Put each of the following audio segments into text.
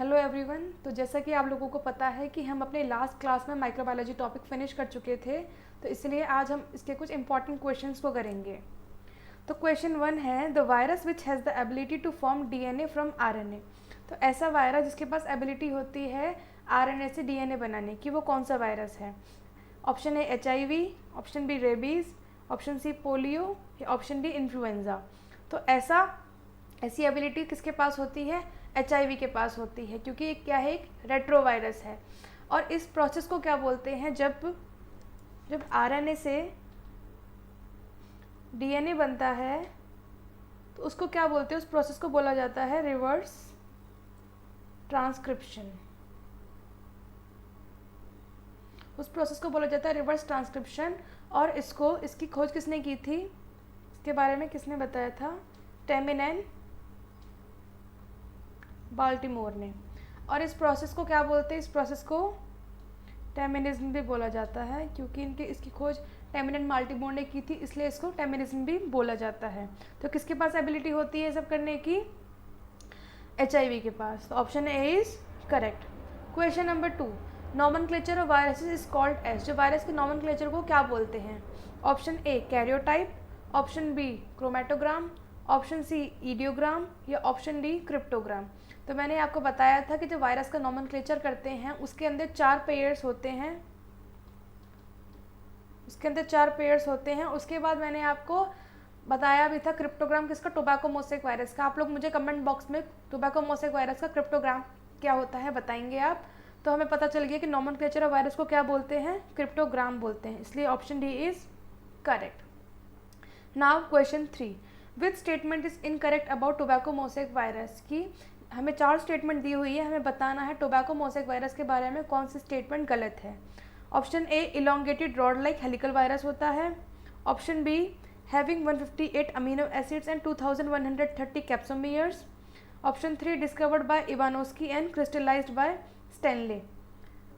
Hello everyone. तो जैसा कि आप लोगों को पता है कि हम अपने लास्ट क्लास में माइक्रोबायोलॉजी टॉपिक फिनिश कर चुके थे, तो इसलिए आज हम इसके कुछ इंपॉर्टेंट क्वेश्चंस को करेंगे। तो क्वेश्चन 1 है, the virus which has the ability to form DNA from RNA. तो ऐसा वायरस जिसके पास एबिलिटी होती है आरएनए से डीएनए बनाने की, वो कौन सा वायरस है? Option A HIV, option B rabies, option C polio या ऑप्शन डी इन्फ्लुएंजा। तो ऐसी एबिलिटी किसके पास होती है? एचआईवी के पास होती है, क्योंकि ये क्या है, एक रेट्रो वायरस है। और इस प्रोसेस को क्या बोलते हैं? जब आरएनए से डीएनए बनता है तो उसको क्या बोलते हैं? उस प्रोसेस को बोला जाता है रिवर्स ट्रांसक्रिप्शन। उस प्रोसेस को बोला जाता है रिवर्स ट्रांसक्रिप्शन। और इसकी खोज किसने की थी? इसके बारे में किसने बताया था? टेमिन एंड बाल्टीमोर ने। और इस प्रोसेस को क्या बोलते हैं? इस प्रोसेस को टेमिनिज्म भी बोला जाता है, क्योंकि इसकी खोज टेमिन एंड बाल्टीमोर ने की थी, इसलिए इसको टेमिनिज्म भी बोला जाता है। तो किसके पास एबिलिटी होती है सब करने की? एचआईवी के पास। तो option A is correct. Question number 2, nomenclature of viruses is called as. जो वायरस के नॉमेनक्लेचर को क्या बोलते हैं? Option A karyotype, option B chromatogram, option C idiogram या ऑप्शन डी क्रिप्टोग्राम। तो मैंने आपको बताया था कि जो वायरस का नॉमेनक्लेचर करते हैं उसके अंदर 4 पेयर्स होते हैं। उसके बाद मैंने आपको बताया भी था क्रिप्टोग्राम किसका? टोबैको मोसेक वायरस का। आप लोग मुझे कमेंट बॉक्स में टोबैको मोसेक वायरस का क्रिप्टोग्राम क्या होता है बताएंगे आप। तो हमें पता चल गया कि नॉमेनक्लेचर ऑफ वायरस को क्या बोलते हैं? क्रिप्टोग्राम बोलते हैं, इसलिए option D is correct. Now question 3, which statement is incorrect about tobacco mosaic virus की? हमें 4 स्टेटमेंट दी हुई है, हमें बताना है टोबैको मोसेक वायरस के बारे में कौन सी स्टेटमेंट गलत है। Option A elongated rod like helical virus होता है। Option B having 158 amino acids and 2130 capsomeres. Option 3 discovered by Ivanowsky and crystallised by Stanley.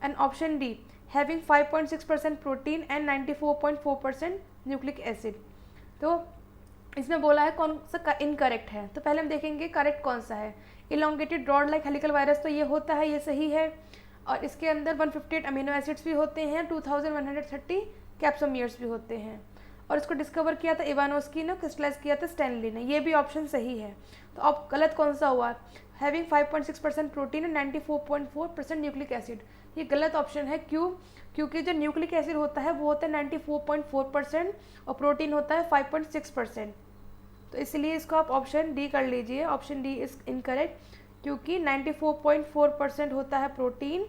And option D having 5.6% protein and 94.4% nucleic acid. तो इसमें बोला है कौन सा इनकरेक्ट है। तो पहले हम देखेंगे करेक्ट कौन सा है। Elongated rod like helical virus तो ये होता है, ये सही है। और इसके अंदर 158 अमीनो एसिड्स भी होते हैं, 2130 कैप्सोमियर्स भी होते हैं। और इसको डिस्कवर किया था इवानोस्की ने, क्रिस्टलाइज किया था स्टैनली ने। ये भी ऑप्शन सही है। तो अब गलत कौन सा हुआ? Having 5.6% protein and 94.4% nucleic acid. ये गलत ऑप्शन है। क्यों? क्योंकि जो न्यूक्लिक एसिड होता है वो होता है 94.4% और प्रोटीन होता है 5.6%। तो इसलिए इसको आप ऑप्शन डी कर लीजिए। ऑप्शन डी इज इनकरेक्ट, क्योंकि 94.4% होता है प्रोटीन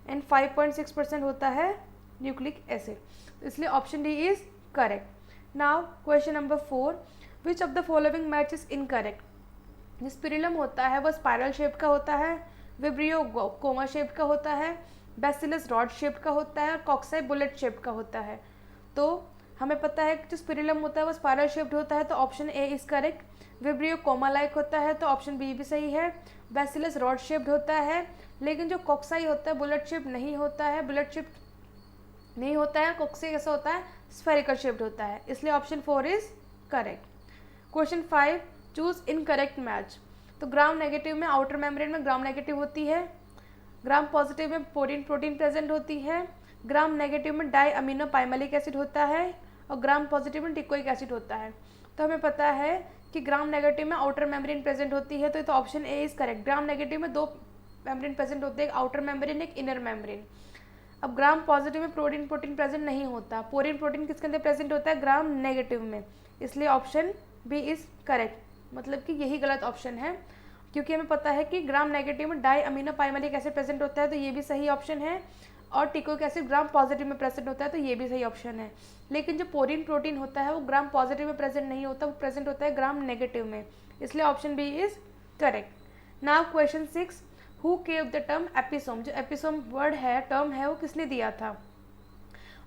एंड 5.6% होता है न्यूक्लिक एसिड। इसलिए option D is correct. Now question number 4, which of the following match is incorrect? जो स्पिरिलम होता है वो स्पाइरल शेप का होता है, विब्रियो कोमा शेप का होता है, बैसिलस रॉड शेप का होता है और कॉक्साई बुलेट शेप का होता है। तो हमें पता है कि जो स्पिरिलम होता है वो स्पाइरल शेप्ड होता है, तो option A is correct. Vibrio comma like होता है, तो ऑप्शन बी भी सही है। बैसिलस रॉड शेप्ड होता है, लेकिन जो कॉक्साई होता है बुलेट शेप नहीं होता है। कॉक्साई कैसा होता है? स्फेरिकल शेप्ड होता है, इसलिए option 4 is correct. Question 5, choose incorrect match. तो ग्राम नेगेटिव में आउटर मेम्ब्रेन में ग्राम नेगेटिव होती है, ग्राम पॉजिटिव में प्रोटीन प्रेजेंट होती है, ग्राम नेगेटिव में डाई अमीनो पाइमलिक एसिड होता है और ग्राम पॉजिटिव में टिकोइक एसिड होता है। तो हमें पता है कि ग्राम नेगेटिव में आउटर मेम्ब्रेन प्रेजेंट होती है, तो option A is correct. Gram negative में 2 मेम्ब्रेन प्रेजेंट होते हैं, एक आउटर मेम्ब्रेन एक इनर मेम्ब्रेन। अब ग्राम पॉजिटिव में प्रोटीन प्रेजेंट नहीं होता। प्रोटीन किसके अंदर प्रेजेंट होता है? ग्राम नेगेटिव में, इसलिए ऑप्शन बी इज करेक्ट। मतलब कि यही गलत ऑप्शन है, क्योंकि हमें पता है कि ग्राम नेगेटिव में डाई अमीनो पाइमलिक एसिड प्रेजेंट होता है, तो ये भी सही ऑप्शन है। और टिकोइक एसिड ग्राम पॉजिटिव में प्रेजेंट होता है, तो ये भी सही ऑप्शन है। लेकिन जो प्रोटीन होता है वो ग्राम पॉजिटिव में प्रेजेंट नहीं होता, वो प्रेजेंट होता है ग्राम नेगेटिव में, इसलिए option B is correct. Now question 6, who gave the term episome? जो एपिसोम वर्ड है, टर्म है, वो किसने दिया था?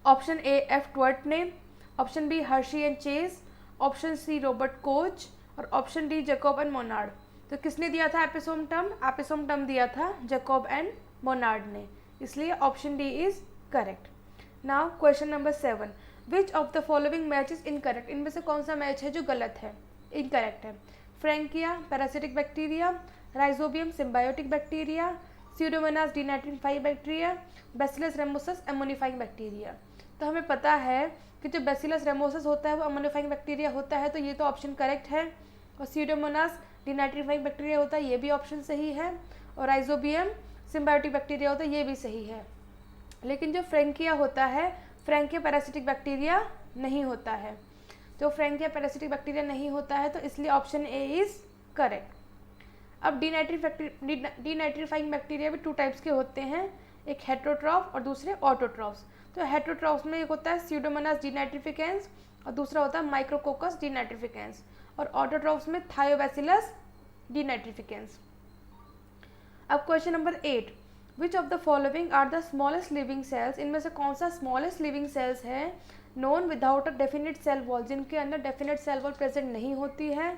ऑप्शन ए एफ ट्वर्ट ने, option B Hershey and Chase, option C Robert Koch और option D Jacob and Monod. तो किसने दिया था एपिसोम टर्म? एपिसोम टर्म दिया था जैकब एंड मोनार्ड ने, इसलिए option D is correct. Now question number 7, which of the following match is incorrect? इनमें से कौन सा मैच है जो गलत है, इनकरेक्ट है? Frankia parasitic bacteria, Rhizobium symbiotic bacteria, Pseudomonas denitrifying bacteria, Bacillus ramosus ammonifying bacteria. तो हमें पता है कि जो बैसिलस रेमोसस होता है वो एमोनिफाइंग बैक्टीरिया होता है, तो ये तो ऑप्शन करेक्ट है। और स्यूडोमोनास डिनाइट्रिफाइंग बैक्टीरिया होता है, ये भी ऑप्शन सही है। और राइजोबियम सिम्बायोटिक बैक्टीरिया होता है, ये भी सही है। लेकिन जो फ्रैंकिया होता है, फ्रैंकिया पैरासिटिक बैक्टीरिया नहीं होता है। तो फ्रैंकिया पैरासिटिक बैक्टीरिया नहीं होता है, तो इसलिए ऑप्शन ए इज़ करेक्ट। अब डीनाइट्रीफाइंग बैक्टीरिया भी 2 टाइप्स के होते हैं, एक हेट्रोट्रॉफ और दूसरे ऑटोट्रॉफ्स। तो हेट्रोट्रॉफ्स में एक होता है स्यूडोमोनास डिनाइट्रिफिकेंस और दूसरा होता है माइक्रोकोकस डिनाइट्रिफिकेंस, और ऑटोट्रॉफ्स में थायोबैसिलस डिनाइट्रिफिकेंस। अब question number 8, which of the following are the smallest living cells, इनमें से कौन सा स्मॉलेस्ट लिविंग सेल्स है known without a definite cell wall, जिनके अंदर डेफिनेट सेल वॉल प्रेजेंट नहीं होती है,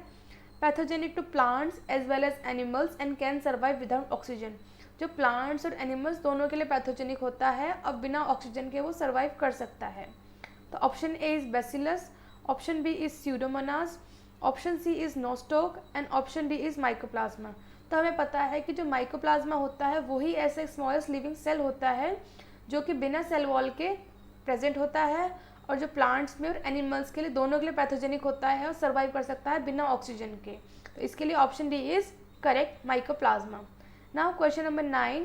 pathogenic to plants as well as animals and can survive without oxygen. जो प्लांट्स और एनिमल्स दोनों के लिए पैथोजेनिक होता है और बिना ऑक्सीजन के वो सर्वाइव कर सकता है। तो option A is bacillus, option B is pseudomonas, option C is nostoc and option D is mycoplasma. तो हमें पता है कि जो माइकोप्लाज्मा होता है वही ऐसे स्मॉलेस्ट लिविंग सेल होता है जो कि बिना सेल वॉल के प्रेजेंट होता है, और जो प्लांट्स में और एनिमल्स के लिए दोनों के लिए पैथोजेनिक होता है और सर्वाइव कर सकता है बिना ऑक्सीजन के। तो इसके लिए option D is correct, mycoplasma. Now question number 9,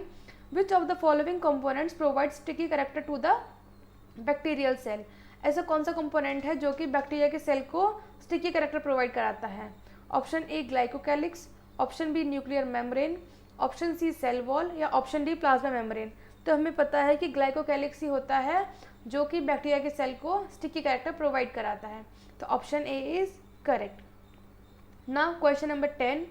which of the following components provide sticky character to the bacterial cell. ऐसा कौन सा कंपोनेंट है जो कि बैक्टीरिया के सेल को स्टिकी कैरेक्टर प्रोवाइड कराता है। Option A glycocalyx, option B nuclear membrane, option C cell wall या ऑप्शन डी प्लाज्मा मेम्ब्रेन। तो हमें पता है कि ग्लाइकोकैलिक्स ही होता है जो कि बैक्टीरिया के सेल को स्टिकी कैरेक्टर प्रोवाइड कराता है। तो option A is correct. Now question number 10,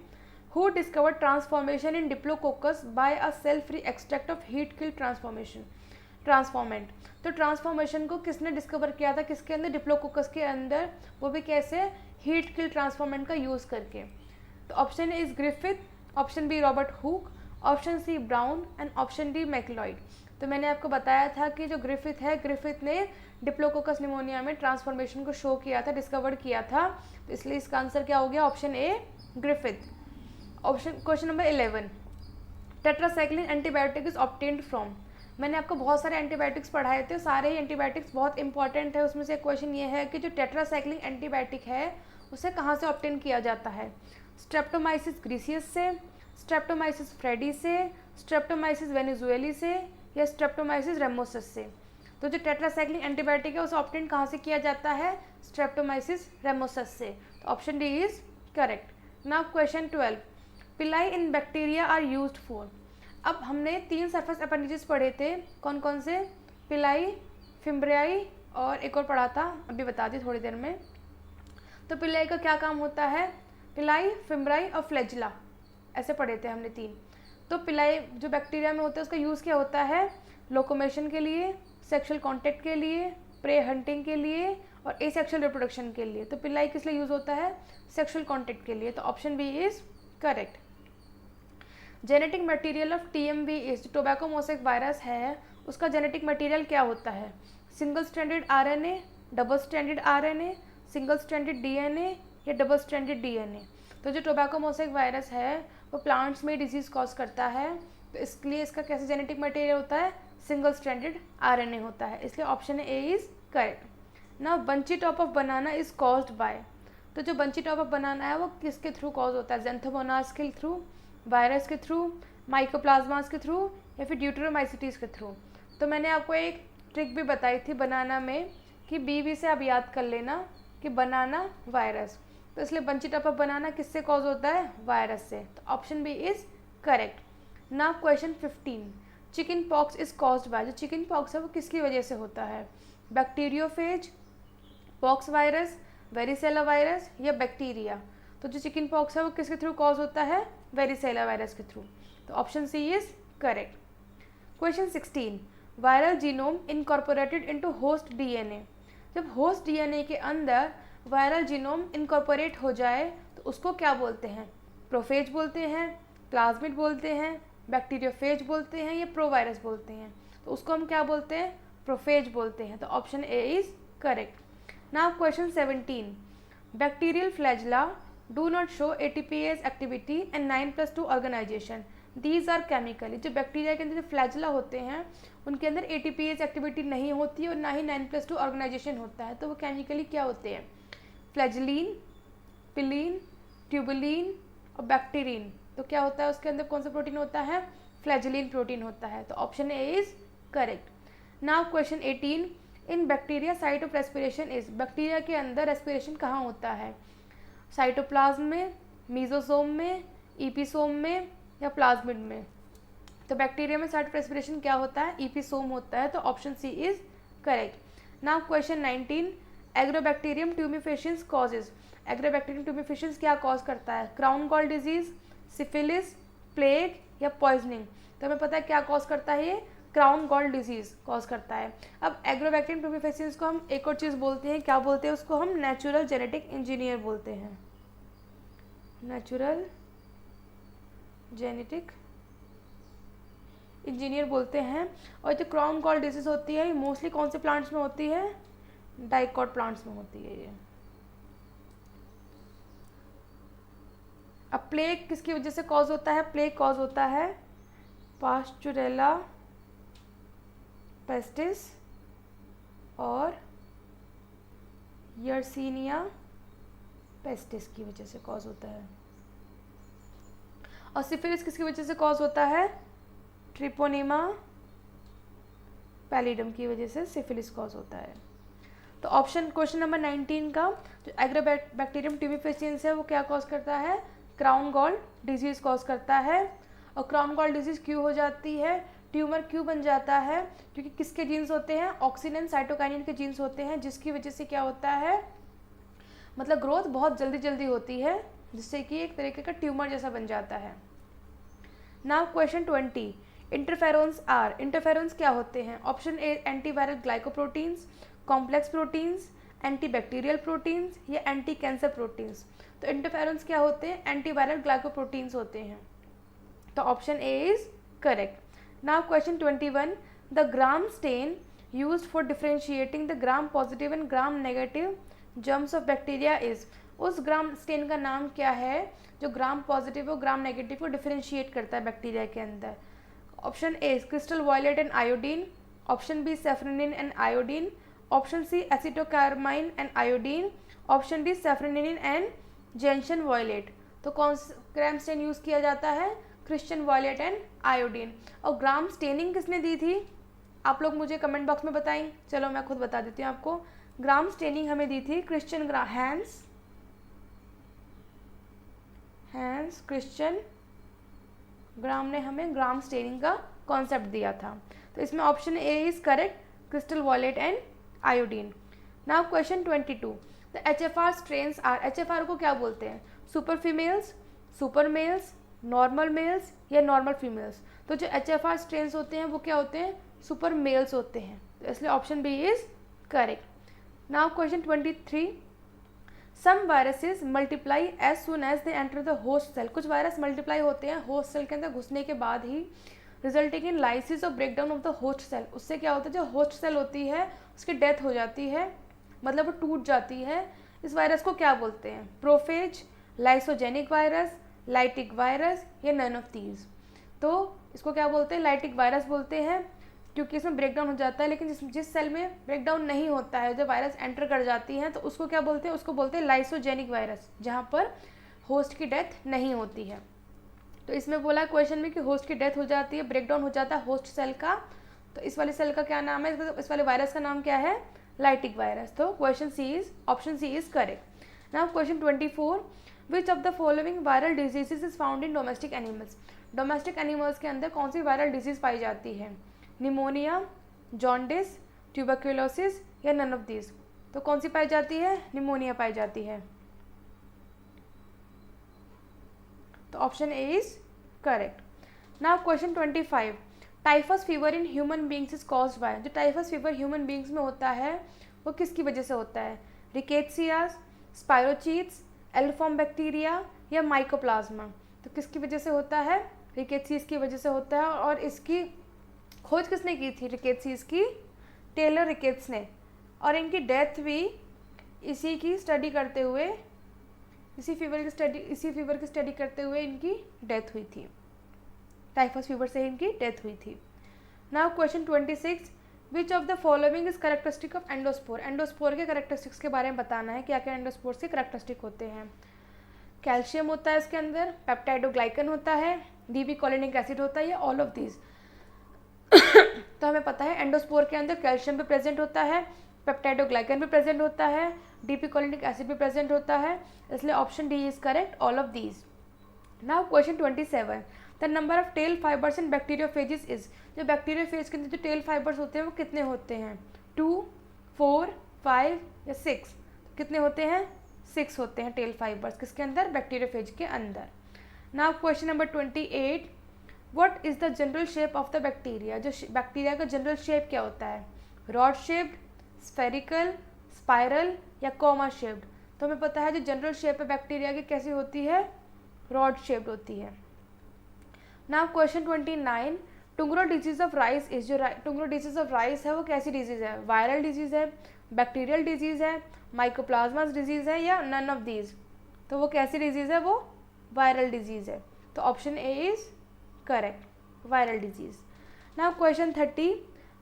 who discovered transformation in diplococcus by a cell free extract of heat kill transformant. तो ट्रांसफॉर्मेशन को किसने डिस्कवर किया था, किसके अंदर, डिप्लोकोकस के अंदर, वो भी कैसे, हीट किल ट्रांसफॉर्मेंट का यूज़ करके। तो option A is Griffith, option B Robert Hooke, option C Brown and option D MacLeod. तो मैंने आपको बताया था कि जो ग्रिफिथ है, ग्रिफिथ ने डिप्लोकोकस निमोनिया में ट्रांसफॉर्मेशन को शो किया था, डिस्कवर किया था, तो इसलिए इसका आंसर क्या हो गया, option A Griffith. Option question number 11, tetracycline antibiotic is obtained from. मैंने आपको बहुत सारे एंटीबायोटिक्स पढ़ाए थे, सारे ही एंटीबायोटिक्स बहुत इंपॉर्टेंट है। उसमें से एक क्वेश्चन ये है कि जो टेट्रासाइक्लिन एंटीबायोटिक है उसे कहाँ से ऑब्टेन किया जाता है, स्ट्रेप्टोमाइसिस ग्रीसियस से, स्ट्रेप्टोमाइसिस फ्रेडी से, स्ट्रेप्टोमाइसिस वेनेजुएली से या स्ट्रेप्टोमाइसिस रेमोसस से। तो जो टेट्रासाइक्लिन एंटीबायोटिक है उसे ऑब्टेन कहाँ से किया जाता है, स्ट्रेप्टोमाइसिस रेमोसस से। तो option D is correct. Now question 12, pili in bacteria are used for. अब हमने 3 सरफेस अपेंडेजेस पढ़े थे, कौन कौन से, पिलाई, फिम्ब्रियाई और एक और पढ़ा था, अभी बता दी थोड़ी देर में। तो पिलाई का क्या काम होता है, पिलाई, फिम्ब्राई और फ्लैजिला, ऐसे पढ़े थे हमने 3। तो पिलाई जो बैक्टीरिया में होता है उसका यूज़ क्या होता है, लोकोमेशन के लिए, सेक्सुअल कांटेक्ट के लिए, प्रे हंटिंग के लिए और एसेक्सुअल रिप्रोडक्शन के लिए। तो पिलाई किस लिए यूज़ होता है, सेक्सुअल कांटेक्ट के लिए। तो option B is correct. Genetic material of TMV is, जो टोबैको मोसेक वायरस है उसका जेनेटिक मटेरियल क्या होता है, single stranded RNA, double stranded RNA, single stranded DNA या डबल स्ट्रैंडेड DNA। तो जो टोबैको मोसेक वायरस है वो प्लांट्स में डिजीज़ कॉज करता है, तो इसलिए इसका कैसे जेनेटिक मटेरियल होता है, सिंगल स्ट्रैंडेड RNA होता है, इसलिए option A is correct. Now bunchy top of banana is caused bye. तो जो बंची टॉप ऑफ बनाना है वो किसके थ्रू कॉज होता है, ज़ैंथोमोनास के थ्रू, वायरस के थ्रू, माइकोप्लाज्मास के थ्रू या फिर ड्यूटेरोमाइसिटीज़ के थ्रू। तो मैंने आपको एक ट्रिक भी बताई थी बनाना में कि BV से आप याद कर लेना कि बनाना वायरस, तो इसलिए बंची टॉप ऑफ बनाना किससे कॉज होता है, वायरस से। तो option B is correct. Now question 15, chicken pox is caused by. जो चिकन पॉक्स है वो किसकी वजह से होता है, bacteriophage, pox virus, varicella virus या बैक्टीरिया। तो जो चिकन पॉक्स है वो किसके थ्रू कॉज होता है, वेरिसेला वायरस के थ्रू। तो option C is correct. Question 16, viral genome incorporated into host DNA। जब होस्ट DNA के अंदर वायरल जीनोम इनकॉर्पोरेट हो जाए तो उसको क्या बोलते हैं, प्रोफेज बोलते हैं, प्लाज्मिड बोलते हैं, बैक्टीरियोफेज बोलते हैं या प्रोवायरस बोलते हैं। तो उसको हम क्या बोलते हैं, प्रोफेज बोलते हैं। तो option A is correct. Now question 17, bacterial flagella do not show ATPase activity and 9+2 organization. These are chemically, जो बैक्टीरिया के अंदर जो फ्लैजिला होते हैं उनके अंदर एटीपीएज एक्टिविटी नहीं होती और ना ही 9+2 ऑर्गेनाइजेशन होता है, तो वो केमिकली क्या होते हैं? फ्लैजिलीन, पिलीन, ट्यूबुलिन और बैक्टीरिन। तो क्या होता है उसके अंदर, कौन सा प्रोटीन होता है? फ्लैजिलीन प्रोटीन होता है। तो option A is correct. Now question 18, in bacteria site of respiration is, bacteria के अंदर रेस्पिरेशन कहाँ होता है? साइटोप्लाज्म में, मीजोसोम में, ईपीसोम में या प्लाज्मिड में? तो बैक्टीरिया में साइट ऑफ रेस्पिरेशन क्या होता है? ईपीसोम होता है। तो option C is correct. Now question 19, agrobacterium tumefaciens causes, agrobacterium tumefaciens क्या कॉज करता है? Crown gall disease, syphilis, plague या पॉइजनिंग? तो हमें पता है क्या कॉज करता है, ये क्राउन गॉल डिजीज कॉज करता है। अब एग्रोबैक्टीरियम ट्यूमिफेशियंस को हम एक और चीज़ बोलते हैं, क्या बोलते हैं उसको? हम नेचुरल जेनेटिक इंजीनियर बोलते हैं, नेचुरल जेनेटिक इंजीनियर बोलते हैं। और जो क्राउन गॉल डिजीज होती है ये मोस्टली कौन से प्लांट्स में होती है? डाइकॉट प्लांट्स में होती है ये। अब प्लेग किसकी वजह से कॉज होता है? प्लेग कॉज होता है पास्चुरेला पेस्टिस और यर्सीनिया पेस्टिस की वजह से कॉज होता है। और सिफिलिस किसकी वजह से कॉज होता है? ट्रिपोनिमा पैलिडम की वजह से सिफिलिस कॉज होता है। तो ऑप्शन क्वेश्चन नंबर 19 का जो एग्रोबैक्टीरियम ट्यूमिफेशियंस है वो क्या कॉज करता है? क्राउन गॉल डिजीज कॉज करता है। और क्राउन गॉल डिजीज क्यों हो जाती है? ट्यूमर क्यों बन जाता है? क्योंकि किसके जीन्स होते हैं? ऑक्सिन एंड साइटोकाइनिन के जीन्स होते हैं, जिसकी वजह से क्या होता है, मतलब ग्रोथ बहुत जल्दी जल्दी होती है, जिससे कि एक तरीके का ट्यूमर जैसा बन जाता है। Now question 20, interferons are, interferons क्या होते हैं? Option A antiviral glycoproteins, complex proteins, antibacterial proteins या एंटी कैंसर प्रोटीन्स? तो इंटरफेरोन्स क्या होते हैं? एंटीवायरल ग्लाइकोप्रोटीन्स होते हैं। तो option A is correct. Now question 21, the gram stain used for differentiating the gram positive and gram negative germs of bacteria is, उस gram stand का नाम क्या है जो ग्राम पॉजिटिव और ग्राम नेगेटिव को डिफरेंशिएट करता है बैक्टीरिया के अंदर? Option A crystal violet and iodine, option B safranin and iodine, option C acetocarmine and iodine, option D safranin and gentian violet. तो कौन सा ग्राम स्टेन यूज़ किया जाता है? Crystal violet and iodine. और ग्राम स्टेनिंग किसने दी थी? आप लोग मुझे कमेंट बॉक्स में बताएं, चलो मैं खुद बता देती हूँ आपको। ग्राम स्टेनिंग हमें दी थी हैंस क्रिश्चियन ग्राम ने हमें ग्राम स्टेनिंग का कॉन्सेप्ट दिया था। तो इसमें option A is correct, crystal violet and iodine. Now question 22, the HFR strains are, HFR को क्या बोलते हैं? Super females, super males, normal males या नॉर्मल फीमेल्स? तो जो HFR स्ट्रेन्स होते हैं वो क्या होते हैं? सुपर मेल्स होते हैं। तो इसलिए option B is correct. Now question 23, some viruses multiply as soon as they enter the host cell, कुछ वायरस मल्टीप्लाई होते हैं होस्ट सेल के अंदर घुसने के बाद ही, रिजल्टिंग इन लाइसिस और breakdown of the host cell. उससे क्या होता है, जो होस्ट सेल होती है उसकी डेथ हो जाती है, मतलब वो टूट जाती है। इस वायरस को क्या बोलते हैं? Prophase, lysogenic virus, lytic virus या नन ऑफ दीज? तो इसको क्या बोलते हैं? लाइटिक वायरस बोलते हैं, क्योंकि इसमें ब्रेकडाउन हो जाता है। लेकिन जिस सेल में ब्रेकडाउन नहीं होता है, जब वायरस एंटर कर जाती है तो उसको क्या बोलते हैं? उसको बोलते हैं लाइसोजेनिक वायरस, जहाँ पर होस्ट की डेथ नहीं होती है। तो इसमें बोला क्वेश्चन में कि होस्ट की डेथ हो जाती है, ब्रेकडाउन हो जाता है होस्ट सेल का, तो इस वाले सेल का क्या नाम है? इस वाले वायरस का नाम क्या है? Lytic virus. तो question C is, option C is correct. Now question 24, which of the following viral diseases is found in domestic animals? Domestic animals के अंदर कौन सी वायरल डिजीज पाई जाती है? निमोनिया, जॉन्डिस, ट्यूबरक्यूलोसिस या नन ऑफ दीज? तो कौन सी पाई जाती है? निमोनिया पाई जाती है। तो option A is correct. Now question 25, typhus fever in human beings is caused by, जो टाइफस फीवर ह्यूमन बींग्स में होता है वो किसकी वजह से होता है? रिकेट्सियास, स्पायरोचीट्स, एल्फॉर्म बैक्टीरिया या माइकोप्लाज्मा? तो किसकी वजह से होता है? रिकेट्सियस की वजह से होता है। और इसकी खोज किसने की थी रिकेट्सियस की? टेलर रिकेट्स ने। और इनकी डेथ भी इसी की स्टडी करते हुए, इसी फीवर की स्टडी करते हुए इनकी डेथ हुई थी। टाइफस फीवर से इनकी डेथ हुई थी। Now question 26, which of the following is characteristic of endospore. Endospore के कैरेक्टरिस्टिक्स के बारे में बताना है, क्या क्या एंडोस्पोर के कैरेक्टरिस्टिक होते हैं। कैल्शियम होता है इसके अंदर, पेप्टाइडोग्लाइकन होता है, डीपीकोलिनिक एसिड होता है, या ऑल ऑफ दीज। तो हमें पता है एंडोस्पोर के अंदर कैल्शियम भी प्रेजेंट होता है, पेप्टाइडोग्लाइकन भी प्रेजेंट होता है, डीपीकोलिनिक एसिड भी प्रेजेंट होता है, इसलिए option D is correct, all of these. Now question 27, the number of tail fibres in bacteriophages is. जो बैक्टीरियोफेज के अंदर जो टेल फाइबर्स होते हैं वो कितने होते हैं, 2, 4, 5 या 6। कितने होते हैं, 6 होते हैं टेल फाइबर्स किसके अंदर, बैक्टीरियोफेज के अंदर। Now question number 28, what is the general shape of the bacteria. जो बैक्टीरिया का जनरल शेप क्या होता है, रॉड शेप्ड, स्फेरिकल, स्पाइरल या कॉमा शेप्ड। तो हमें पता है जो जनरल शेप है बैक्टीरिया की कैसी होती है, रॉड शेप्ड होती है। Now question 29, tungro disease of rice is. जो टुंगरो डिजीज ऑफ राइस है वो कैसी डिजीज है, वायरल डिजीज है, बैक्टीरियल डिजीज है, माइकोप्लाज्मास डिजीज है, या नन ऑफ दीज। तो वो कैसी डिजीज है, वो वायरल डिजीज है। तो option A is correct, viral disease. Now question 30,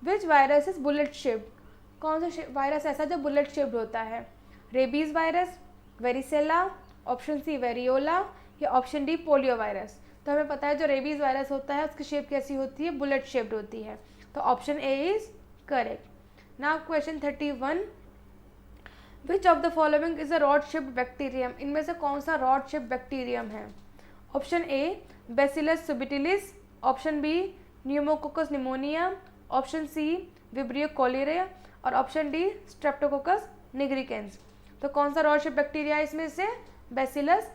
which virus is bullet shaped. कौन सा वायरस ऐसा जो बुलेट शेप्ड होता है, rabies virus, varicella, option C variola, या ऑप्शन डी पोलियो वायरस। तो हमें पता है जो रेबीज वायरस होता है उसकी शेप कैसी होती है, बुलेट शेप्ड होती है। तो option A is correct. Now question 31, which of the following is a rod shaped bacterium. इनमें से कौन सा रॉड शेप्ड बैक्टीरियम है। Option A Bacillus subtilis, option B Pneumococcus pneumonia, option C Vibrio cholerae, और option D Streptococcus nigricans. तो कौन सा rod shaped bacteria है इसमें से, बैसिलस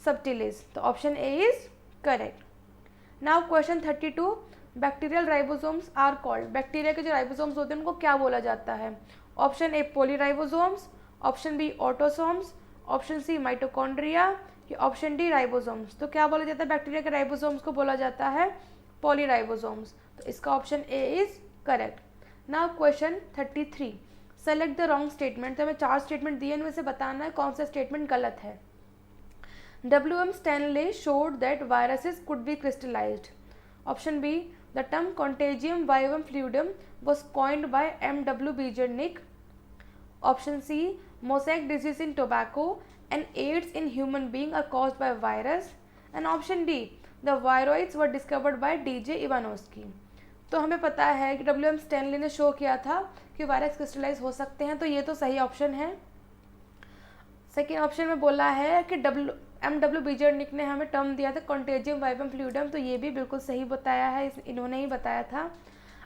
सबटिलिस। तो option A is correct. Now question 32, bacterial ribosomes are called. Bacteria के जो राइबोसोम्स होते हैं उनको क्या बोला जाता है। Option A polyribosomes, option B autosomes, option C mitochondria, या ऑप्शन डी राइबोसोम्स। तो क्या बोला जाता है बैक्टीरिया के राइबोसोम्स को, बोला जाता है पॉलीराइबोसोम्स। तो इसका option A is correct. Now question 33, select the wrong statement. तो हमें 4 स्टेटमेंट दिए, इनमें से बताना है कौन सा स्टेटमेंट गलत है। W.M. Stanley showed that viruses could be crystallized. Option B, the term contagium vivum fluidum was coined by M.W. Bejernik. Option C, mosaic disease in tobacco and AIDS in human being are caused by virus. And option D, the viroids were discovered by D.J. Ivanovsky. तो हमें पता है कि W.M. Stanley ने show किया था कि virus crystallise हो सकते हैं, तो ये तो सही ऑप्शन है। सेकेंड ऑप्शन में बोला है कि M.W. बीजरनिक ने हमें टर्म दिया था कॉन्टेजियम वाइवम फ्लूइडम, तो ये भी बिल्कुल सही बताया है, इन्होंने ही बताया था।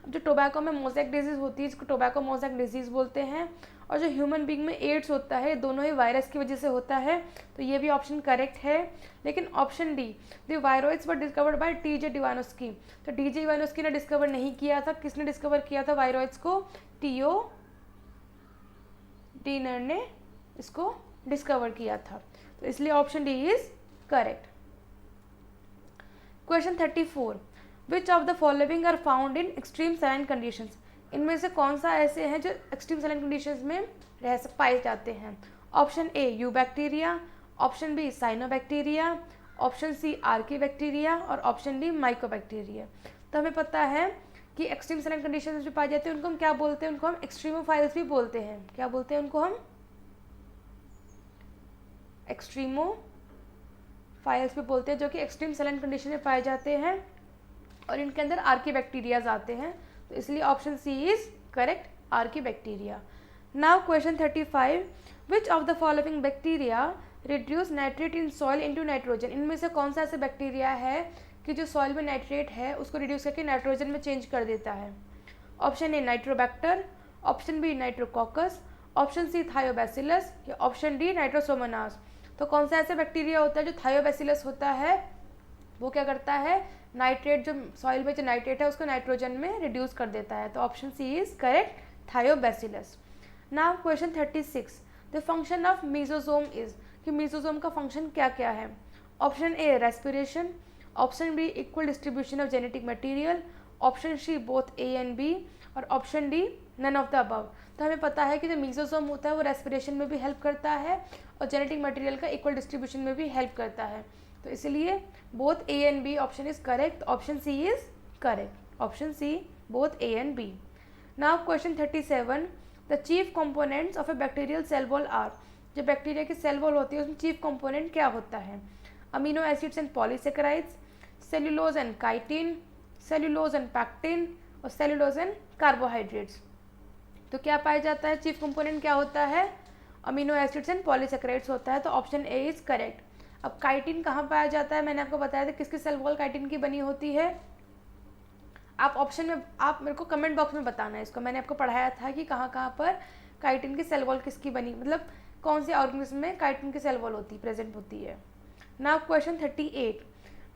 अब जो टोबैको में मोज़ेक डिजीज़ होती है इसको टोबैको मोज़ेक डिजीज़ बोलते हैं, और जो ह्यूमन बींग में एड्स होता है दोनों ही वायरस की वजह से होता है, तो ये भी ऑप्शन करेक्ट है। लेकिन option D, the viroids were discovered by T J. Ivanovsky. तो टी.जे. इवानोस्की ने डिस्कवर नहीं किया था, किसने डिस्कवर किया था वायरॉइड्स को, टी.ओ. डीनर ने इसको डिस्कवर किया था, तो इसलिए option D is correct. Question 34, which of the following are found in extreme saline conditions. इनमें से कौन सा ऐसे हैं जो एक्सट्रीम सैलाइन कंडीशंस में पाए जाते हैं। Option A eubacteria, option B cyanobacteria, option C archaebacteria, और ऑप्शन डी माइकोबैक्टीरिया। तो हमें पता है कि एक्सट्रीम सैलाइन कंडीशंस में पाए जाते हैं उनको हम क्या बोलते हैं, उनको हम एक्सट्रीमोफाइल्स भी बोलते हैं। क्या बोलते हैं उनको हम, एक्सट्रीमोफाइल्स भी बोलते हैं, जो कि एक्सट्रीम सैलाइन कंडीशन में पाए जाते हैं और इनके अंदर आर्की बैक्टीरियाज आते हैं, तो इसलिए option C is correct, archaebacteria. Now question 35, which of the following bacteria reduce nitrate in soil into nitrogen. इनमें से कौन सा ऐसा बैक्टीरिया है कि जो सॉइल में नाइट्रेट है उसको रिड्यूस करके नाइट्रोजन में चेंज कर देता है। Option A Nitrobacter, option B Nitrococcus, option C Thiobacillus, या ऑप्शन डी नाइट्रोसोमोनास। तो कौन सा ऐसा बैक्टीरिया होता है जो थायोबैसिलस होता है, वो क्या करता है, नाइट्रेट जो सॉइल में जो नाइट्रेट है उसको नाइट्रोजन में रिड्यूस कर देता है, तो option C is correct, Thiobacillus. Now question 36, the function of mesosome is, कि मीजोजोम का फंक्शन क्या क्या है। Option A respiration, option B equal distribution of genetic material, option C both A and B, और option D none of the above. तो हमें पता है कि जो मीजोजोम होता है वो रेस्पिरेशन में भी हेल्प करता है और जेनेटिक मटेरियल का इक्वल डिस्ट्रीब्यूशन में भी हेल्प करता है। तो इसलिए both A and B option is correct, option C is correct, option C both A and B. Now question 37, the chief components of a bacterial cell wall are. जो bacteria की cell wall होती है उसमें chief component क्या होता है? Amino acids and polysaccharides, cellulose and chitin, cellulose and pectin और cellulose and carbohydrates. तो क्या पाया जाता है? चीफ कंपोनेंट क्या होता है? अमीनो एसिड्स एंड पॉलीसेकेराइड्स होता है, तो ऑप्शन ए इज करेक्ट। अब काइटिन कहाँ पाया जाता है? मैंने आपको बताया था किसकी सेल वॉल काइटिन की बनी होती है। आप ऑप्शन में, आप मेरे को कमेंट बॉक्स में बताना है इसको। मैंने आपको पढ़ाया था कि कहाँ कहाँ पर काइटिन की सेल वॉल किसकी बनी, मतलब कौन से ऑर्गेनिज्म में काइटिन की सेल वॉल होती प्रेजेंट होती है। Now question 38,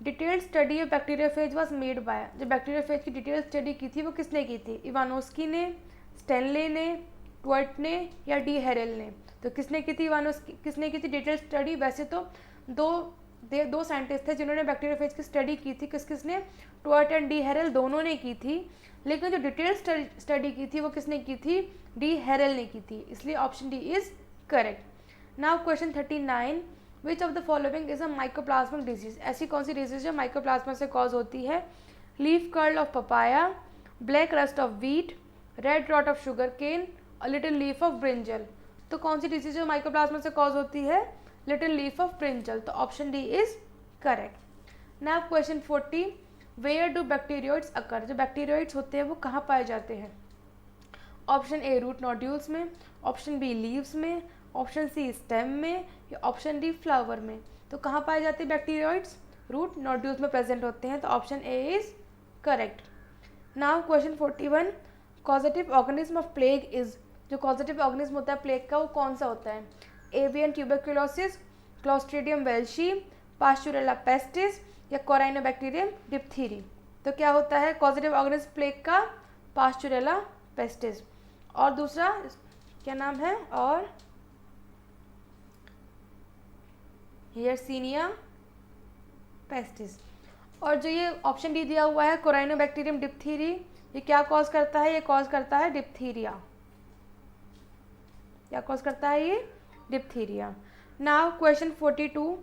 detailed study of bacteriophage was made by. जो बैक्टीरियोफेज की डिटेल स्टडी की थी वो किसने की थी? इवानोस्की ने, स्टेनले ने, ट्वर्ट ने या डी हेरेल ने? तो किसने की थी? इवानोस्की। किसने की थी डिटेल स्टडी? वैसे तो दो साइंटिस्ट थे जिन्होंने बैक्टीरियोफेज की स्टडी की थी। किसने? ट्वर्ट एंड डी हेरेल दोनों ने की थी, लेकिन जो डिटेल स्टडी की थी वो किसने की थी? डी हेरेल ने की थी, इसलिए option D is correct. Now question 39, which of the following is a mycoplasmic disease. ऐसी कौन सी डिजीज जो माइकोप्लाज्मा से कॉज होती है? Leaf curl of papaya, black rust of wheat, red rot of sugar cane और लिटिल लीफ ऑफ ब्रिंजल। तो कौन सी डिजीज जो माइकोप्लाज्मा से कॉज होती है? लिटिल लीफ ऑफ ब्रिंजल, तो option D is correct. Now question 40, where do bacteroides अकर। जो बैक्टीरियोइड्स होते हैं वो कहाँ पाए जाते हैं? ऑप्शन ए रूट नोड्यूल्स में, ऑप्शन बी लीव्स में, ऑप्शन सी स्टेम में या ऑप्शन डी फ्लावर में। तो कहाँ पाए जाते हैं बैक्टीरियोइड्स? रूट नोड्यूल्स में प्रेजेंट होते हैं, तो option A is correct. Now question 41, causative organism of plague is. जो कॉजेटिव ऑर्गेनिज्म होता है प्लेग का वो कौन सा होता है? Avian tuberculosis, Clostridium welchii, Pasteurella pestis या कोराइनोबैक्टीरियम डिप्थीरी। तो क्या होता है कॉजेटिव ऑर्गेनिज्म प्लेग का? Pasteurella pestis. और दूसरा क्या नाम है? और यर्सीनिया पेस्टिस। और जो ये ऑप्शन डी दिया हुआ है कोराइनोबैक्टीरियम डिप्थीरी, ये क्या कॉज करता है? ये कॉज करता है डिप्थीरिया। क्या कॉज करता है ये? Diphtheria. Now question 42,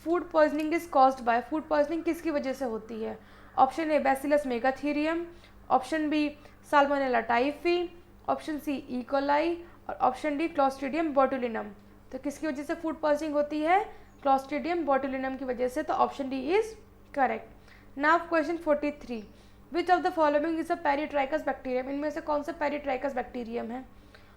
food poisoning is caused by. Food poisoning किसकी वजह से होती है? Option A bacillus megatherium, option B salmonella typhi, option C E coli और ऑप्शन डी क्लोस्ट्रीडियम बोटुलिनम। तो किसकी वजह से फूड पॉइजनिंग होती है? क्लोस्ट्रीडियम बोटुलिनम की वजह से, तो option D is correct. Now question 43, which of the following is a peritrichous bacterium. इनमें से कौन सा पेरिट्राइकस बैक्टीरियम है?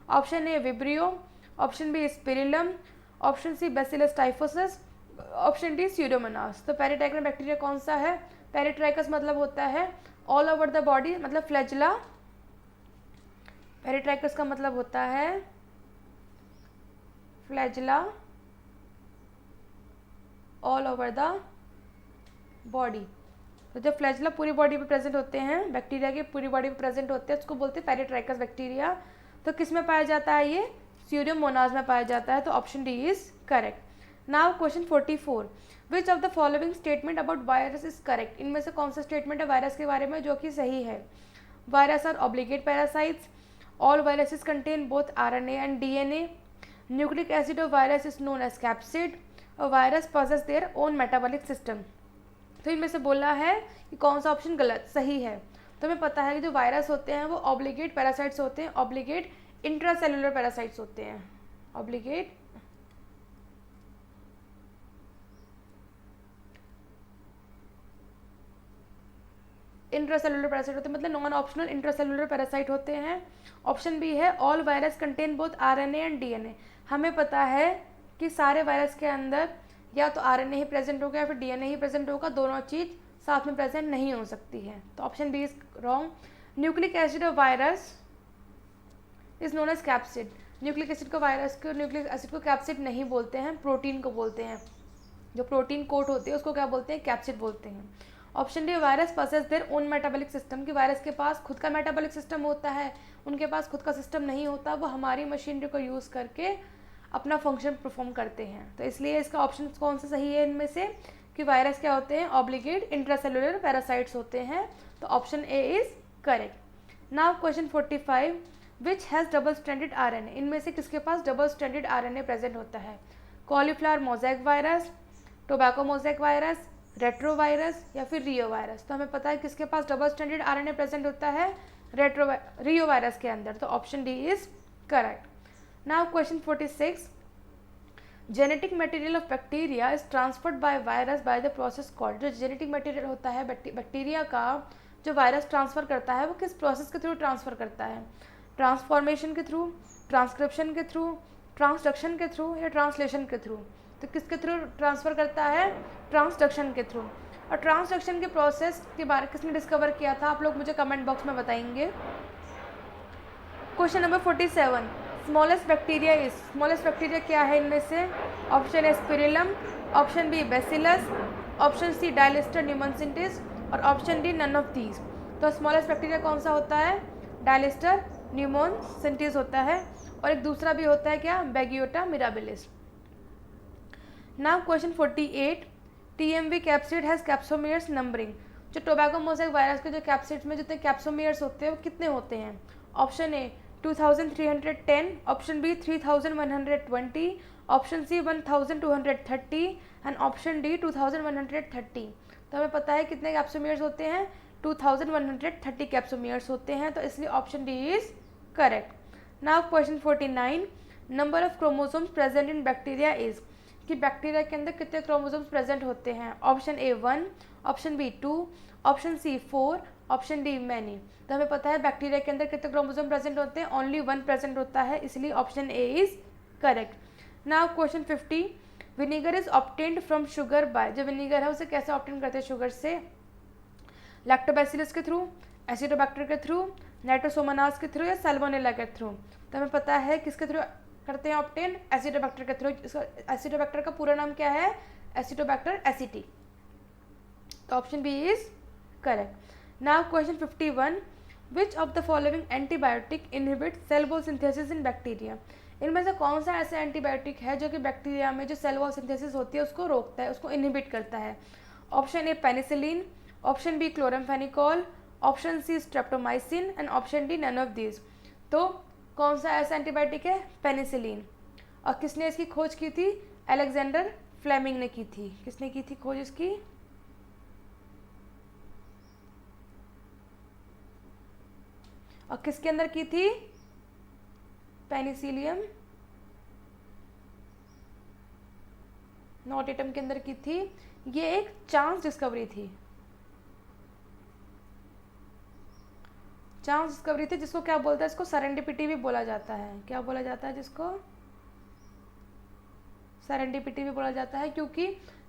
Option A vibrio, option B spirillum, option C bacillus typhosus, option D pseudomonas. तो पेरिट्राइकस बैक्टीरिया कौन सा है? Peritrichous मतलब होता है ऑल ओवर द बॉडी, मतलब फ्लैजिला। पेरिट्राइकस का मतलब होता है flagella all over the body. तो जब फ्लैजिला पूरी बॉडी पे प्रेजेंट होते हैं, बैक्टीरिया के पूरी बॉडी पे प्रेजेंट होते हैं, उसको बोलते हैं पेरिट्राइकस बैक्टीरिया। तो किस में पाया जाता है ये? स्यूडोमोनास में पाया जाता है, तो option D is correct. Now question 44, which of the following statement about virus is correct. इनमें से कौन सा स्टेटमेंट है वायरस के बारे में जो कि सही है? Virus are obligate parasites, all viruses contain both RNA and DNA, nucleic acid of virus is known as capsid, और virus possess their own metabolic system. तो इनमें से बोला है कि कौन सा ऑप्शन गलत सही है। तो हमें पता है कि जो वायरस होते हैं वो ऑब्लिगेट पैरासाइट्स होते हैं, ऑब्लिगेट इंट्रासेलुलर पैरासाइट्स होते हैं, ऑब्लिगेट इंट्रासेलुलर पैरासाइट होते हैं, मतलब नॉन ऑप्शनल इंट्रासेलुलर पैरासाइट होते हैं। ऑप्शन बी है all virus contain both RNA and DNA। हमें पता है कि सारे वायरस के अंदर या तो RNA ही प्रेजेंट होगा या फिर DNA ही प्रेजेंट होगा, दोनों चीज़ साथ में प्रेजेंट नहीं हो सकती है, तो option B is wrong. Nucleic acid of virus is known as capsid. Nucleic acid को वायरस को न्यूक्लिक एसिड को कैप्सिड नहीं बोलते हैं, प्रोटीन को बोलते हैं। जो प्रोटीन कोट होती है उसको क्या बोलते हैं? कैप्सिड बोलते हैं। Option D virus possess there own metabolic system, कि वायरस के पास खुद का मेटाबॉलिक सिस्टम होता है, उनके पास खुद का सिस्टम नहीं होता, वो हमारी मशीनरी को यूज़ करके अपना फंक्शन परफॉर्म करते हैं। तो इसलिए इसका ऑप्शन कौन सा सही है इनमें से? कि वायरस क्या होते हैं? ऑब्लिगेट इंट्रासेलुलर पैरासाइट्स होते हैं, तो option A is correct. Now question 45, which has double stranded RNA। इनमें से किसके पास डबल स्ट्रैंडेड RNA प्रेजेंट होता है? Cauliflower mosaic virus, tobacco mosaic virus, retro virus या फिर रियो वायरस। तो हमें पता है किसके पास डबल स्ट्रैंडेड आरएनए प्रेजेंट होता है, रियो वायरस के अंदर। तो option D is correct. Now question 46, genetic material of bacteria is transferred by virus by the process called. जो जेनेटिक मटेरियल होता है बैक्टीरिया का, जो वायरस ट्रांसफ़र करता है, वो किस प्रोसेस के थ्रू ट्रांसफ़र करता है? ट्रांसफॉर्मेशन के थ्रू, ट्रांसक्रिप्शन के थ्रू, ट्रांसडक्शन के थ्रू या ट्रांसलेशन के थ्रू? तो किसके थ्रू ट्रांसफ़र करता है? ट्रांसडक्शन के थ्रू। और ट्रांसडक्शन के प्रोसेस के बारे किसने डिस्कवर किया था? आप लोग मुझे कमेंट बॉक्स में बताएंगे। Question number 47, smallest bacteria is. Smallest bacteria क्या है इनमें से? Option A Spirillum, option B Bacillus, option C Dialister pneumosintes और option D none of these. तो स्मॉलेस्ट बैक्टीरिया कौन सा होता है? डायलिस्टर न्यूमोसिंटिस होता है। और एक दूसरा भी होता है क्या? Beggiatoa mirabilis. Now question 48, TMV capsid has capsomeres numbering. जो टोबैको मोज़ेक वायरस के जो कैप्सिड्स में जितने कैप्सोमियर्स होते हैं वो कितने होते हैं? Option A 2310, option B 3120, option C 1230 and option D 2130। तो हमें पता है कितने कैप्सोमियर्स होते हैं? 2130 कैप्सोमियर्स होते हैं। तो इसलिए option D is correct. Now question 49, number of chromosomes present in bacteria is. कि बैक्टीरिया के अंदर कितने क्रोमोसोम्स प्रेजेंट होते हैं? Option A 1, option B 2, option C 4, option D many. तो हमें पता है बैक्टीरिया के अंदर कितने क्रोमोसोम प्रेजेंट होते हैं? ओनली 1 प्रेजेंट होता है, इसलिए option A is correct. Now question 50, vinegar is obtained from sugar bye. जो विनीगर है उसे कैसे ऑब्टेन करते हैं शुगर से? लैक्टोबैसिलस के थ्रू, एसिडोबैक्टर के थ्रू, नाइट्रोसोमोनास के थ्रू या सैल्मोनेला के थ्रू? तो हमें पता है किसके थ्रू करते हैं ऑब्टेन? एसिडोबैक्टर के थ्रू। एसिडोबैक्टर का पूरा नाम क्या है? Acetobacter aceti. तो option B is correct. Now question 51, which of the following antibiotic inhibit cell wall synthesis in bacteria. इनमें से कौन सा ऐसा एंटीबायोटिक है जो कि बैक्टीरिया में जो सेल वॉल सिंथेसिस होती है उसको रोकता है, उसको इनहिबिट करता है? Option A penicillin, option B chloramphenicol, option C streptomycin and option D none of this. तो कौन सा ऐसा एंटीबायोटिक है? पेनिसिलिन। और किसने इसकी खोज की थी? अलेक्जेंडर फ्लेमिंग ने की थी। किसने की थी खोज इसकी? और किसके अंदर की थी? पेनिसिलियम नोटेटम के अंदर की थी। ये एक चांस डिस्कवरी थी, चांस डिस्कवरी थी, जिसको क्या बोलता है? इसको सेरेंडिपिटी भी बोला जाता है। क्या बोला जाता है? जिसको सेरेंडिपिटी भी बोला जाता है, क्योंकि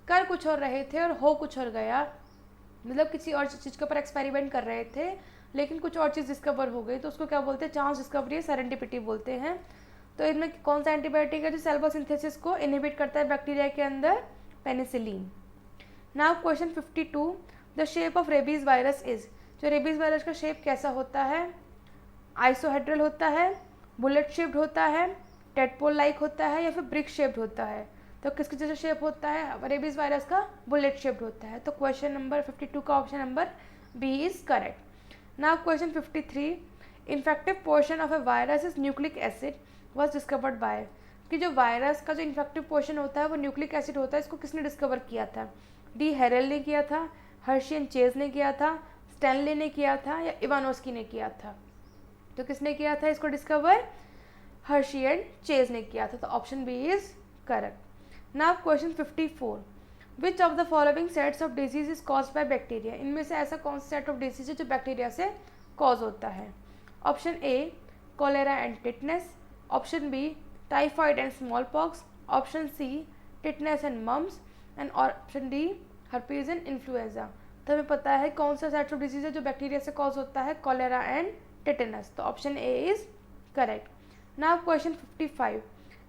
कर कुछ और रहे थे और हो कुछ और गया। मतलब किसी और चीज़ के ऊपर एक्सपेरिमेंट कर रहे थे लेकिन कुछ और चीज़ डिस्कवर हो गई, तो उसको क्या बोलते हैं? चांस डिस्कवरी, सेरेंडिपिटी बोलते हैं। तो इनमें कौन सा एंटीबायोटिक है जो सेल वॉल सिंथेसिस को इनहिबिट करता है बैक्टीरिया के अंदर? Penicillin. Now question 52, the shape of rabies virus is. जो रेबीज वायरस का शेप कैसा होता है? आइसोहेड्रल होता है, बुलेट शेप्ड होता है, टेडपोल लाइक होता है या फिर ब्रिक शेप्ड होता है? तो किसके जैसा शेप होता है रेबीज वायरस का? बुलेट शेप्ड होता है। तो क्वेश्चन नंबर 52 का option number B is correct. Now question 53, infective portion of a virus is nucleic acid was discovered by. कि जो वायरस का जो इन्फेक्टिव पोर्शन होता है वो न्यूक्लिक एसिड होता है, इसको किसने डिस्कवर किया था? डी हेरेल ने किया था, हर्शी एंड चेज ने किया था, स्टैनले ने किया था या इवानोस्की ने किया था? तो किसने किया था इसको डिस्कवर? हर्शी एंड चेज ने किया था। तो option B is correct. Now question 54, which of the following sets of disease is caused by bacteria. इनमें से ऐसा कौन सा सेट ऑफ डिजीज है जो बैक्टीरिया से कॉज होता है? Option A cholera and tetanus, option B typhoid and small pox, option C tetanus and mumps and option D herpes and influenza. तो हमें पता है कौन सा सेट ऑफ डिजीज है जो बैक्टीरिया से कॉज होता है? Cholera and tetanus. तो option A is correct. Now question 55,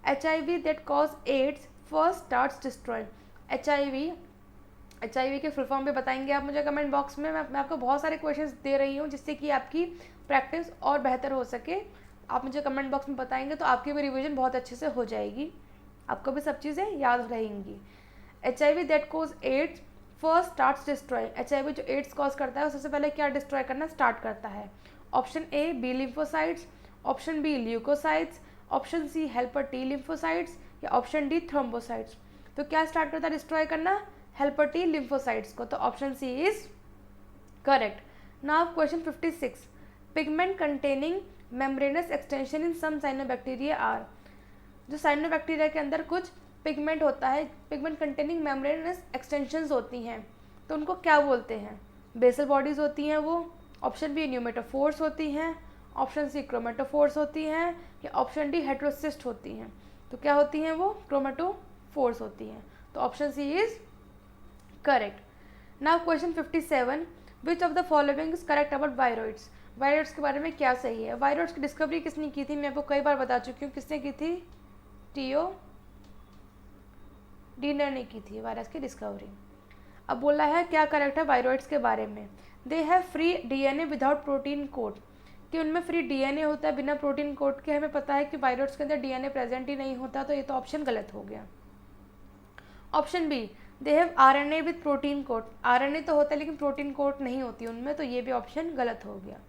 HIV that cause AIDS first starts destroy. HIV के फुल फॉर्म भी बताएंगे आप मुझे कमेंट बॉक्स में। मैं आपको बहुत सारे क्वेश्चंस दे रही हूँ जिससे कि आपकी प्रैक्टिस और बेहतर हो सके। आप मुझे कमेंट बॉक्स में बताएंगे तो आपकी भी रिवीजन बहुत अच्छे से हो जाएगी, आपको भी सब चीज़ें याद रहेंगी। HIV that cause AIDS first starts destroy. HIV जो एड्स कॉज करता है वो सबसे पहले क्या डिस्ट्रॉय करना स्टार्ट करता है? Option A B lymphocytes, option B leucocytes, option C helper T lymphocytes या ऑप्शन डी थ्रोम्बोसाइट्स। तो क्या स्टार्ट करता है डिस्ट्रॉय करना? हेल्पर टी लिम्फोसाइट्स को। तो option C is correct. Now question 56, pigment containing membranous extension in some cyanobacteria are. जो cyanobacteria के अंदर कुछ पिगमेंट होता है, पिगमेंट कंटेनिंग मेम्ब्रेनस एक्सटेंशंस होती हैं, तो उनको क्या बोलते हैं? बेसल बॉडीज़ होती हैं वो, ऑप्शन बी न्यूमेटोफोर्स होती हैं, ऑप्शन सी क्रोमेटोफोर्स होती हैं, या ऑप्शन डी हेट्रोसिस्ट होती हैं। तो क्या होती हैं वो? क्रोमेटोफोर्स होती हैं। तो option C is correct. Now question 57, which of the following is correct about viroids. Viroids के बारे में क्या सही है? वायरॉइड्स की डिस्कवरी किसने की थी? मैं आपको कई बार बता चुकी हूँ, किसने की थी? टीओ डीनर ने की थी वायरस की डिस्कवरी। अब बोला है क्या करेक्ट है वायरॉइड्स के बारे में? They have free DNA without protein code, कि उनमें फ्री डीएनए होता है बिना प्रोटीन कोड के। हमें पता है कि वायरॉइड्स के अंदर डीएनए प्रेजेंट ही नहीं होता, तो ये तो ऑप्शन गलत हो गया। Option B, they have RNA with protein code. RNA तो होता है लेकिन प्रोटीन कोड नहीं होती उनमें, तो ये भी ऑप्शन गलत हो गया।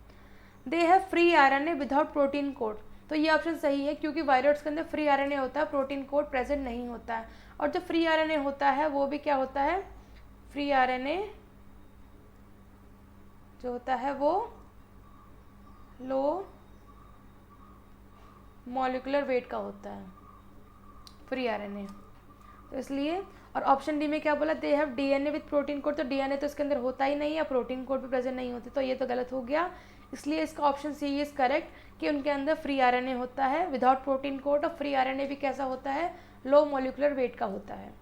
They have free RNA without protein code, तो ये ऑप्शन सही है, क्योंकि वायरॉइड्स के अंदर फ्री आरएनए होता है, प्रोटीन कोड प्रेजेंट नहीं होता है। और जो फ्री आरएनए होता है वो भी क्या होता है? फ्री आरएनए जो होता है वो लो मॉलिक्यूलर वेट का होता है, फ्री आरएनए। तो इसलिए, और ऑप्शन डी में क्या बोला? They have DNA with protein code, तो डीएनए तो इसके अंदर होता ही नहीं है, प्रोटीन कोड भी प्रेजेंट नहीं होती, तो ये तो गलत हो गया। इसलिए इसका ऑप्शन सी इज करेक्ट कि उनके अंदर फ्री आरएनए होता है विदाउट प्रोटीन कोड, और फ्री आरएनए भी कैसा होता है? लो मॉलिक्यूलर वेट का होता है।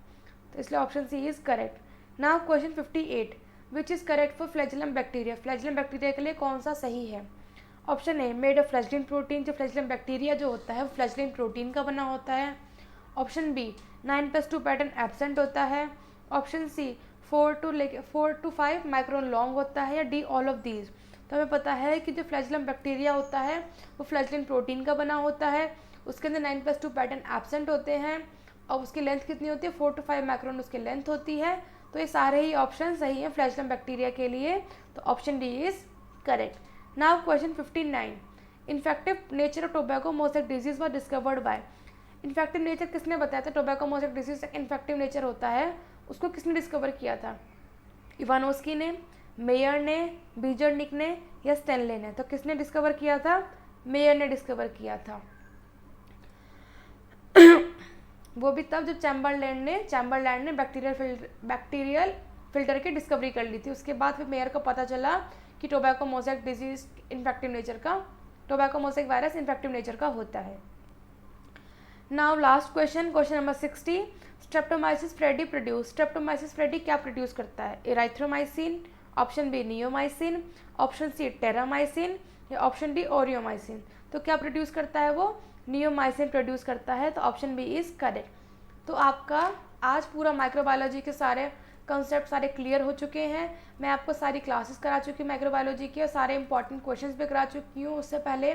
तो इसलिए option C is correct. Now question 58, which is correct for flagellum bacteria. Flagellum bacteria के लिए कौन सा सही है? Option A, made of flagellin protein. जो फ्लैजेलम बैक्टीरिया जो होता है वो फ्लैजेलिन प्रोटीन का बना होता है। ऑप्शन बी, 9+2 पैटर्न एब्सेंट होता है। Option C, 4 to 5 micron long होता है, या डी ऑल ऑफ दीज। तो हमें पता है कि जो फ्लैजेलम बैक्टीरिया होता है वो फ्लैजेलिन प्रोटीन का बना होता है, उसके अंदर 9+2 पैटर्न एब्सेंट होते हैं, और उसकी लेंथ कितनी होती है? 4 to 5 माइक्रोन उसकी लेंथ होती है। तो ये सारे ही ऑप्शन सही हैं फ्लैजेलम बैक्टीरिया के लिए, तो option D is correct. Now question 59, infective nature of tobacco mosaic disease was discovered by. Infective nature किसने बताया था? Tobacco mosaic disease infective nature होता है, उसको किसने डिस्कवर किया था? इवानोस्की ने, मेयर ने, बीजरनिक ने, या स्टेनले ने? तो किसने डिस्कवर किया था? मेयर ने डिस्कवर किया था। वो भी तब जब चैम्बरलैंड ने बैक्टीरियल फिल्टर की डिस्कवरी कर ली थी। उसके बाद फिर मेयर को पता चला कि tobacco mosaic disease infective nature का, tobacco mosaic virus infective nature का होता है। Now last question, question number 60, Streptomyces fradiae produce. Streptomyces fradiae क्या प्रोड्यूस करता है? Erythromycin, option B neomycin, option C terramycin, या ऑप्शन डी ओरियोमाइसिन। तो क्या प्रोड्यूस करता है वो? नियोमाइसिन प्रोड्यूस करता है, तो ऑप्शन बी इज करेक्ट। तो आपका आज पूरा माइक्रोबायोलॉजी के सारे कंसेप्ट सारे क्लियर हो चुके हैं। मैं आपको सारी क्लासेस करा चुकी हूँ माइक्रोबायोलॉजी की, और सारे इंपॉर्टेंट क्वेश्चंस भी करा चुकी हूँ। उससे पहले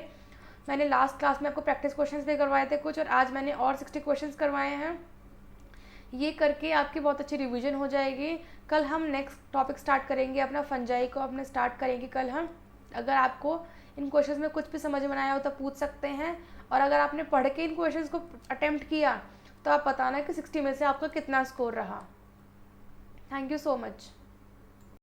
मैंने लास्ट क्लास में आपको प्रैक्टिस क्वेश्चंस भी करवाए थे कुछ, और आज मैंने और 60 क्वेश्चंस करवाए हैं। ये करके आपकी बहुत अच्छी रिवीजन हो जाएगी। कल हम नेक्स्ट टॉपिक स्टार्ट करेंगे, अपना फंजाई को अपने स्टार्ट करेंगे कल हम। अगर आपको इन क्वेश्चंस में कुछ भी समझ में आया हो तो पूछ सकते हैं, और अगर आपने पढ़ के इन क्वेश्चंस को अटेम्प्ट किया तो आप बताना कि 60 में से आपका कितना स्कोर रहा। Thank you so much.